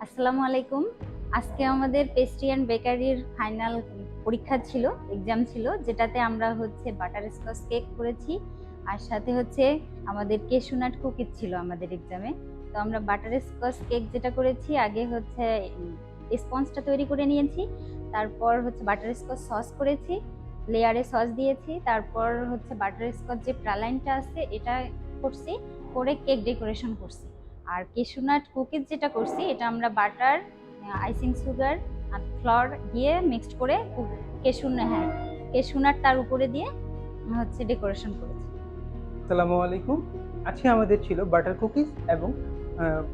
আসসালামু আলাইকুম। আজকে আমাদের পেস্ট্রি অ্যান্ড বেকারির ফাইনাল পরীক্ষা ছিল, এক্সাম ছিল, যেটাতে আমরা বাটার স্কচ কেক করেছি। আর সাথে আমাদের কেশু নাট কুকিজ ছিল আমাদের এক্সামে। তো আমরা বাটার স্কচ কেক যেটা করেছি, আগে স্পঞ্জটা তৈরি করে নিয়েছি। তারপর বাটার স্কচ সস করেছি, লেয়ারে সস দিয়েছি। তারপর বাটার স্কচ যে প্রালাইনটা আছে এটা করছি, করে কেক ডেকোরেশন করছি। আর কেশুনাট কুকিজ যেটা করছি, এটা আমরা বাটার, আইসিং সুগার আর ফ্লোর দিয়ে মিক্সড করে কেশুনাট তার উপরে দিয়ে ডেকোরেশন করেছি। আসসালামু আলাইকুম। আজকে আমাদের ছিল বাটার কুকিজ এবং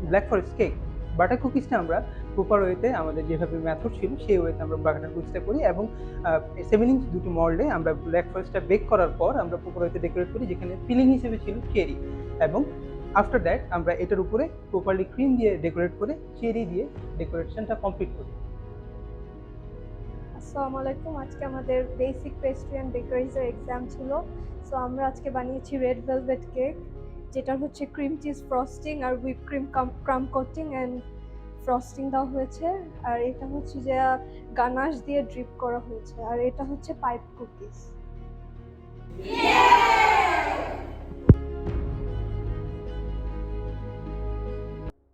ব্ল্যাক ফরেস্ট কেক। বাটার কুকিজটা আমরা প্রপার ওয়েতে আমাদের যেভাবে মেথড ছিল সেই ওয়েতে আমরা বাটার কুকিজটা করি এবং 7 ইঞ্চ দুটো মল্ডে আমরা ব্ল্যাক ফরেস্টটা বেক করার পর আমরা প্রপার ওয়েতে ডেকোরেট করি, যেখানে ফিলিং হিসেবে ছিল চেরি। এবং আফটার দ্যাট আমরা এটার উপরে প্রপারলি ক্রিম দিয়ে ডেকোরেট করে চেরি দিয়ে ডেকোরেশনটা কমপ্লিট করি। আসসালামু আলাইকুম। আজকে আমাদের বেসিক পেস্ট্রি অ্যান্ড বেকারিজের এক্সাম ছিল। সো আমরা আজকে বানিয়েছি রেড ভেলভেট কেক, যেটা হচ্ছে ক্রিম চিজ ফ্রস্টিং আর whip cream crumb coating and frosting দেওয়া হয়েছে। আর এটা হচ্ছে যে গানাশ দিয়ে ড্রিপ করা হয়েছে। আর এটা হচ্ছে পাইপ কুকিজ।